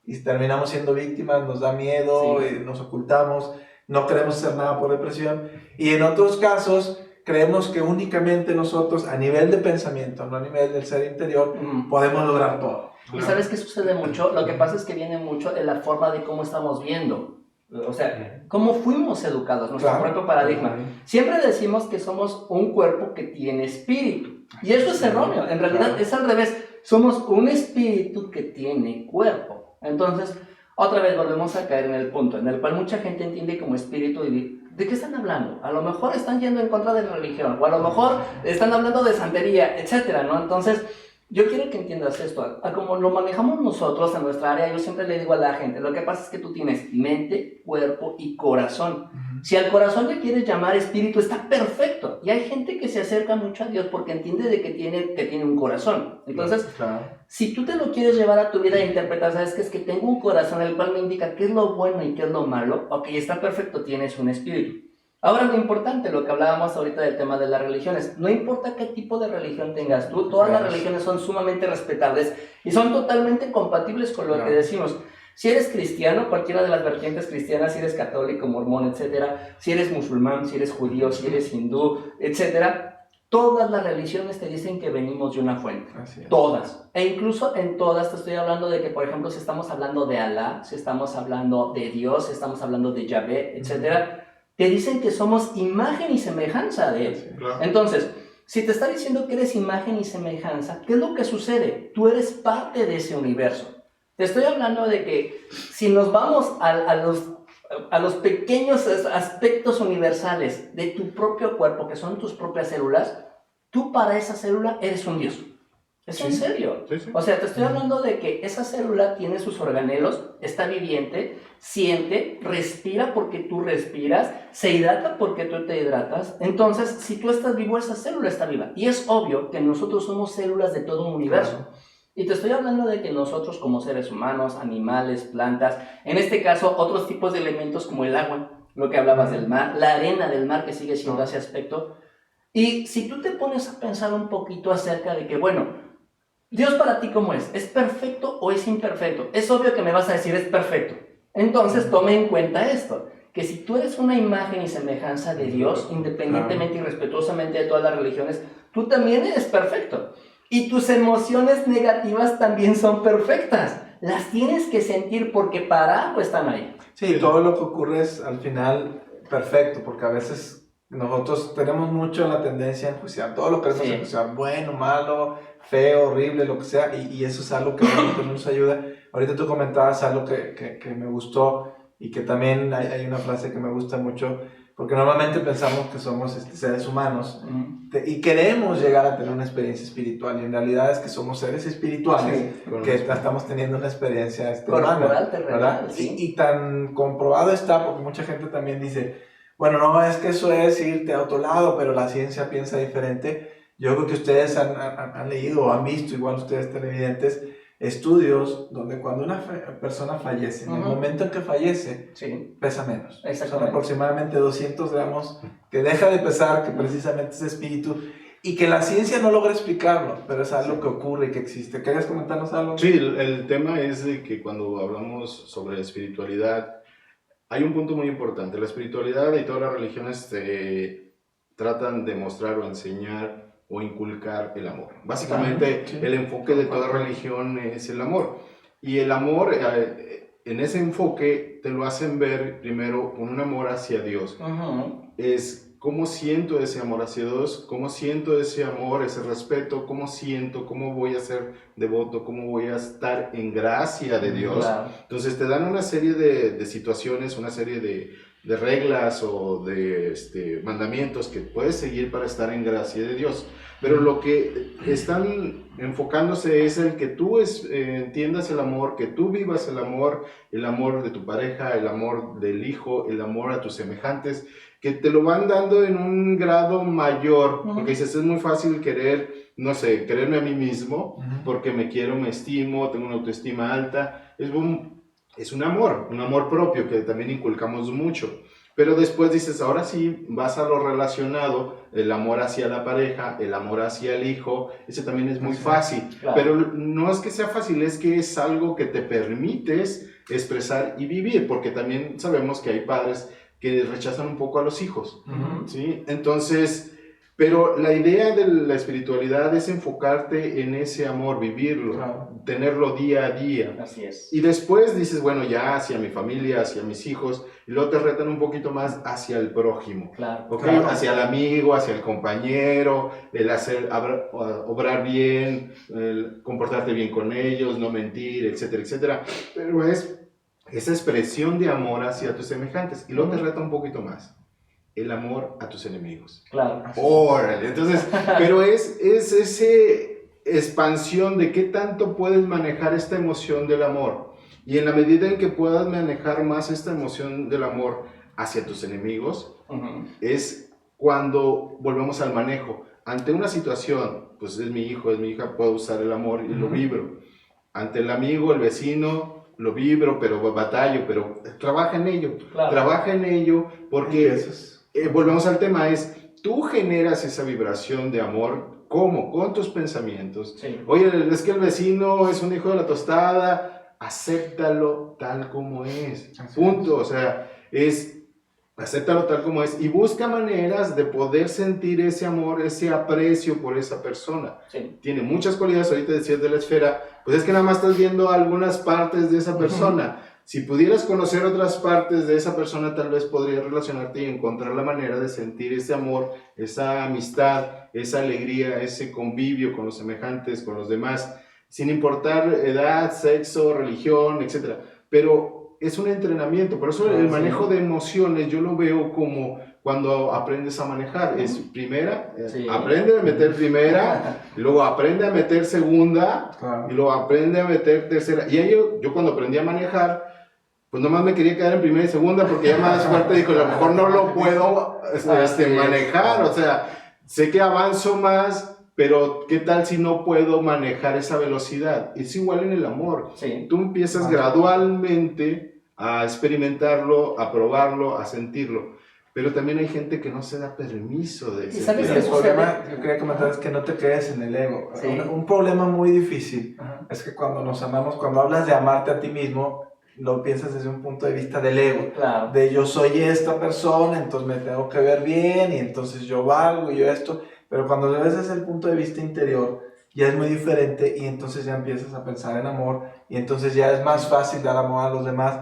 y terminamos siendo víctimas, nos da miedo, nos ocultamos, no queremos hacer nada por depresión. Y en otros casos creemos que únicamente nosotros, a nivel de pensamiento, no a nivel del ser interior, podemos lograr todo. ¿Y sabes qué sucede mucho? Lo que pasa es que viene mucho de la forma de cómo estamos viendo. O sea, cómo fuimos educados, nuestro propio paradigma. Siempre decimos que somos un cuerpo que tiene espíritu. Y eso es erróneo. En realidad es al revés. Somos un espíritu que tiene cuerpo. Entonces, otra vez volvemos a caer en el punto en el cual mucha gente entiende como espíritu y ¿de qué están hablando? A lo mejor están yendo en contra de la religión, o a lo mejor están hablando de santería, etcétera, ¿no? Entonces, yo quiero que entiendas esto. A como lo manejamos nosotros en nuestra área, yo siempre le digo a la gente, lo que pasa es que tú tienes mente, cuerpo y corazón. Si al corazón le quieres llamar espíritu, está perfecto. Y hay gente que se acerca mucho a Dios porque entiende de que tiene un corazón. Entonces, si tú te lo quieres llevar a tu vida e interpretar, ¿sabes qué? Es que tengo un corazón el cual me indica qué es lo bueno y qué es lo malo. Ok, está perfecto, tienes un espíritu. Ahora, lo importante, lo que hablábamos ahorita del tema de las religiones, no importa qué tipo de religión tengas tú, todas las religiones son sumamente respetables y son totalmente compatibles con lo que decimos. Si eres cristiano, cualquiera de las vertientes cristianas, si eres católico, mormón, etcétera, si eres musulmán, si eres judío, si eres hindú, etcétera, todas las religiones te dicen que venimos de una fuente. Todas. E incluso en todas te estoy hablando de que, por ejemplo, si estamos hablando de Alá, si estamos hablando de Dios, si estamos hablando de Yahvé, etcétera, te dicen que somos imagen y semejanza de Él. Entonces, si te está diciendo que eres imagen y semejanza, ¿qué es lo que sucede? Tú eres parte de ese universo. Te estoy hablando de que si nos vamos a los pequeños aspectos universales de tu propio cuerpo, que son tus propias células, tú para esa célula eres un Dios. ¿Es en serio? O sea, te estoy hablando de que esa célula tiene sus organelos, está viviente, siente, respira porque tú respiras, se hidrata porque tú te hidratas. Entonces, si tú estás vivo, esa célula está viva. Y es obvio que nosotros somos células de todo un universo. Y te estoy hablando de que nosotros como seres humanos, animales, plantas, en este caso otros tipos de elementos como el agua, lo que hablabas del mar, la arena del mar que sigue siendo ese aspecto. Y si tú te pones a pensar un poquito acerca de que, bueno, Dios para ti, ¿cómo es? ¿Es perfecto o es imperfecto? Es obvio que me vas a decir es perfecto. Entonces, tome en cuenta esto, que si tú eres una imagen y semejanza de Dios, independientemente y respetuosamente de todas las religiones, tú también eres perfecto. Y tus emociones negativas también son perfectas. Las tienes que sentir porque para algo están ahí. Sí, todo lo que ocurre es al final perfecto, porque a veces nosotros tenemos mucho la tendencia a enjuiciar. Todo lo que queremos enjuiciar, bueno, malo, feo, horrible, lo que sea, y eso es algo que realmente nos ayuda. Ahorita tú comentabas algo que me gustó y que también hay una frase que me gusta mucho, porque normalmente pensamos que somos seres humanos y queremos llegar a tener una experiencia espiritual, y en realidad es que somos seres espirituales que estamos teniendo una experiencia humana, ¿verdad? Y tan comprobado está, porque mucha gente también dice, Bueno, no es que eso es irte a otro lado, pero la ciencia piensa diferente. Yo creo que ustedes han leído o han visto, igual ustedes televidentes, estudios donde cuando una persona fallece, en el momento en que fallece, Sí, pesa menos. Son exactamente. aproximadamente 200 gramos que deja de pesar, que precisamente es espíritu, y que la ciencia no logra explicarlo, pero es algo que ocurre y que existe. ¿Querías comentarnos algo? Sí, el tema es de que cuando hablamos sobre espiritualidad, hay un punto muy importante. La espiritualidad y todas las religiones tratan de mostrar o enseñar o inculcar el amor. Básicamente, Sí. el enfoque de toda religión es el amor. Y el amor, en ese enfoque, te lo hacen ver primero con un amor hacia Dios. Es cómo siento ese amor hacia Dios, cómo siento ese amor, ese respeto, cómo siento, cómo voy a ser devoto, cómo voy a estar en gracia de Dios. Claro. Entonces te dan una serie de situaciones, una serie de reglas o de mandamientos que puedes seguir para estar en gracia de Dios. Pero lo que están enfocándose es el que tú entiendas el amor, que tú vivas el amor de tu pareja, el amor del hijo, el amor a tus semejantes, que te lo van dando en un grado mayor, porque dices, es muy fácil querer, no sé, quererme a mí mismo, porque me quiero, me estimo, tengo una autoestima alta, es un amor propio que también inculcamos mucho. Pero después dices, ahora sí, vas a lo relacionado, el amor hacia la pareja, el amor hacia el hijo, ese también es muy fácil. Claro. Pero no es que sea fácil, es que es algo que te permites expresar y vivir, porque también sabemos que hay padres que rechazan un poco a los hijos, ¿sí? Entonces, pero la idea de la espiritualidad es enfocarte en ese amor, vivirlo, Claro. tenerlo día a día. Así es. Y después dices, bueno, ya hacia mi familia, hacia mis hijos, y luego te retan un poquito más hacia el prójimo, Claro. ¿ok? Claro. Hacia el amigo, hacia el compañero, el obrar bien, el comportarte bien con ellos, no mentir, etcétera, etcétera. Pero es esa expresión de amor hacia tus semejantes. Y luego te reta un poquito más, el amor a tus enemigos. Claro. Órale, entonces, pero es esa expansión de qué tanto puedes manejar esta emoción del amor. Y en la medida en que puedas manejar más esta emoción del amor hacia tus enemigos, es cuando volvemos al manejo. Ante una situación, pues es mi hijo, es mi hija, puedo usar el amor y lo vibro. Ante el amigo, el vecino, lo vibro, pero batallo, pero trabaja en ello. Claro. Trabaja en ello porque... Eso es- volvemos al tema, tú generas esa vibración de amor, ¿cómo? Con tus pensamientos. Sí. Oye, es que el vecino es un hijo de la tostada, acéptalo tal como es, Así punto. O sea, acéptalo tal como es y busca maneras de poder sentir ese amor, ese aprecio por esa persona. Sí. Tiene muchas cualidades, ahorita decías de la esfera, pues es que nada más estás viendo algunas partes de esa persona. Si pudieras conocer otras partes de esa persona, tal vez podrías relacionarte y encontrar la manera de sentir ese amor, esa amistad, esa alegría, ese convivio con los semejantes, con los demás, sin importar edad, sexo, religión, etc. Pero es un entrenamiento, por eso el manejo de emociones yo lo veo como cuando aprendes a manejar. Es primera, Sí. aprende a meter primera, luego aprende a meter segunda, Claro. y luego aprende a meter tercera. Y ahí yo cuando aprendí a manejar, pues nomás me quería quedar en primera y segunda porque ya más fuerte dijo, a lo mejor no lo puedo manejar, o sea, sé que avanzo más, pero ¿qué tal si no puedo manejar esa velocidad? Es igual en el amor. Sí. Tú empiezas gradualmente a experimentarlo, a probarlo, a sentirlo, pero también hay gente que no se da permiso de ¿Y sabes sentirlo. qué El problema, sucede? yo quería comentar, es que no te quedes en el ego. Sí. Un problema muy difícil Ajá. es que cuando nos amamos, cuando hablas de amarte a ti mismo, lo piensas desde un punto de vista del ego. Claro. De yo soy esta persona, entonces me tengo que ver bien y entonces yo valgo y yo esto. Pero cuando lo ves desde el punto de vista interior, ya es muy diferente y entonces ya empiezas a pensar en amor y entonces ya es más fácil dar amor a los demás.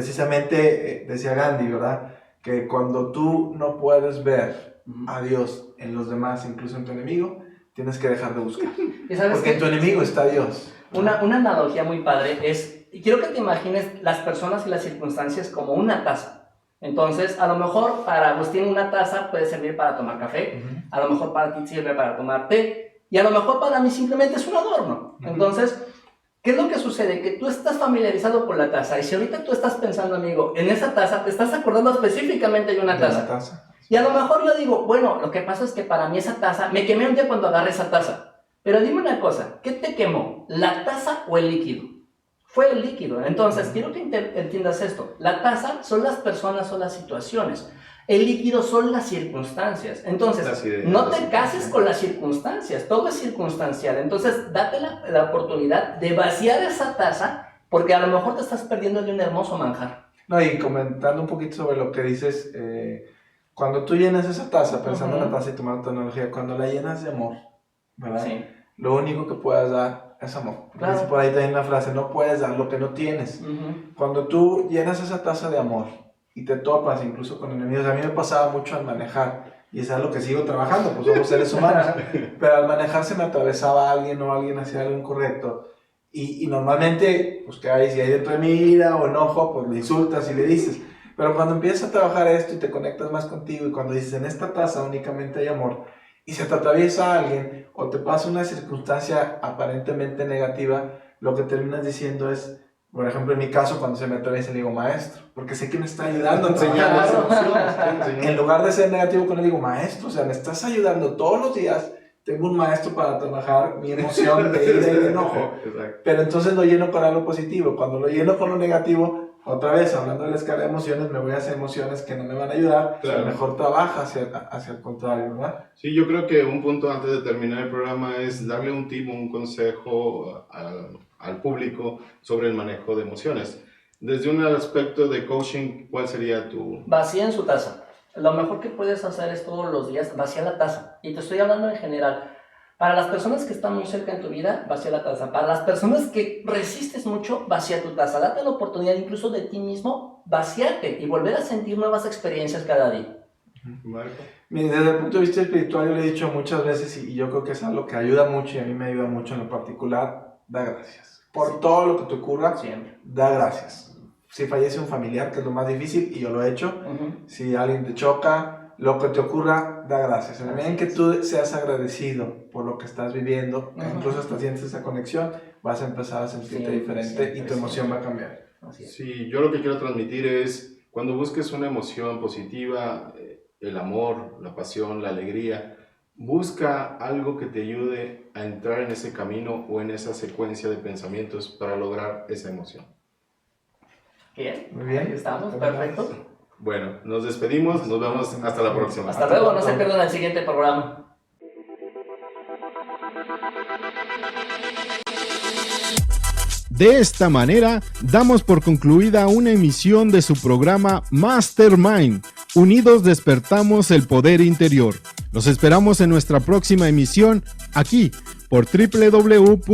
Precisamente decía Gandhi, ¿verdad? Que cuando tú no puedes ver a Dios en los demás, incluso en tu enemigo, tienes que dejar de buscar. ¿Y sabes Porque qué? en tu enemigo está Dios. Una analogía muy padre es, y quiero que te imagines las personas y las circunstancias como una taza. Entonces, a lo mejor para Agustín una taza puede servir para tomar café, a lo mejor para ti sirve para tomar té, y a lo mejor para mí simplemente es un adorno. Entonces, ¿Qué es lo que sucede? Que tú estás familiarizado con la taza, y si ahorita tú estás pensando, amigo, en esa taza, te estás acordando específicamente de una taza. Y a lo mejor yo digo, bueno, lo que pasa es que para mí esa taza, me quemé un día cuando agarré esa taza. Pero dime una cosa, ¿qué te quemó? ¿La taza o el líquido? Fue el líquido. Entonces, quiero que entiendas esto. La taza son las personas o las situaciones. El líquido son las circunstancias. Entonces, no te cases con las circunstancias. Todo es circunstancial. Entonces, date la oportunidad de vaciar esa taza, porque a lo mejor te estás perdiendo de un hermoso manjar. No, y comentando un poquito sobre lo que dices, cuando tú llenas esa taza, pensando en la taza y tomando tecnología, cuando la llenas de amor, ¿verdad? Sí. Lo único que puedes dar es amor. Claro. Dice por ahí también la frase, no puedes dar lo que no tienes. Cuando tú llenas esa taza de amor y te topas incluso con enemigos, a mí me pasaba mucho al manejar, y es algo que sigo trabajando, pues somos seres humanos, pero al manejar se me atravesaba alguien o alguien hacía algo incorrecto, y normalmente, pues que hay, si hay dentro de mi ira o enojo, pues le insultas y le dices, pero cuando empiezas a trabajar esto y te conectas más contigo, y cuando dices, en esta taza únicamente hay amor, y se te atraviesa alguien, o te pasa una circunstancia aparentemente negativa, lo que terminas diciendo es, por ejemplo, en mi caso, cuando se me atraviesa, le digo maestro, porque sé que me está ayudando a enseñar las emociones. En lugar de ser negativo con él, digo maestro, o sea, me estás ayudando todos los días. Tengo un maestro para trabajar mi emoción de ira y de enojo. Pero entonces lo lleno con algo positivo. Cuando lo lleno con lo negativo, otra vez, hablando de la escala de emociones, me voy a hacer emociones que no me van a ayudar. Claro. Mejor trabaja hacia el contrario, ¿verdad? Sí, yo creo que un punto antes de terminar el programa es darle un tip, un consejo al público sobre el manejo de emociones. Desde un aspecto de coaching, ¿cuál sería tu...? Vacíen su taza. Lo mejor que puedes hacer es todos los días vaciar la taza. Y te estoy hablando en general. Para las personas que están muy cerca en tu vida, vacía la taza. Para las personas que resistes mucho, vacía tu taza. Date la oportunidad incluso de ti mismo, vaciarte y volver a sentir nuevas experiencias cada día. Marco. Desde el punto de vista espiritual, yo le he dicho muchas veces, y yo creo que es algo que ayuda mucho, y a mí me ayuda mucho en lo particular, da gracias. Por todo lo que te ocurra, siempre. Da gracias. Si fallece un familiar, que es lo más difícil, y yo lo he hecho, si alguien te choca, lo que te ocurra, da gracias. En la medida en que tú seas agradecido por lo que estás viviendo, incluso hasta sientes esa conexión, vas a empezar a sentirte diferente y tu emoción va a cambiar. Sí, yo lo que quiero transmitir es, cuando busques una emoción positiva, el amor, la pasión, la alegría, busca algo que te ayude a entrar en ese camino o en esa secuencia de pensamientos para lograr esa emoción. Bien, muy bien. Ahí estamos, perfecto. Bueno, nos despedimos, nos vemos hasta la próxima. Hasta luego, no se pierdan el siguiente programa. De esta manera, damos por concluida una emisión de su programa Mastermind. Unidos despertamos el poder interior. Los esperamos en nuestra próxima emisión, aquí, por www.tuvox.tv.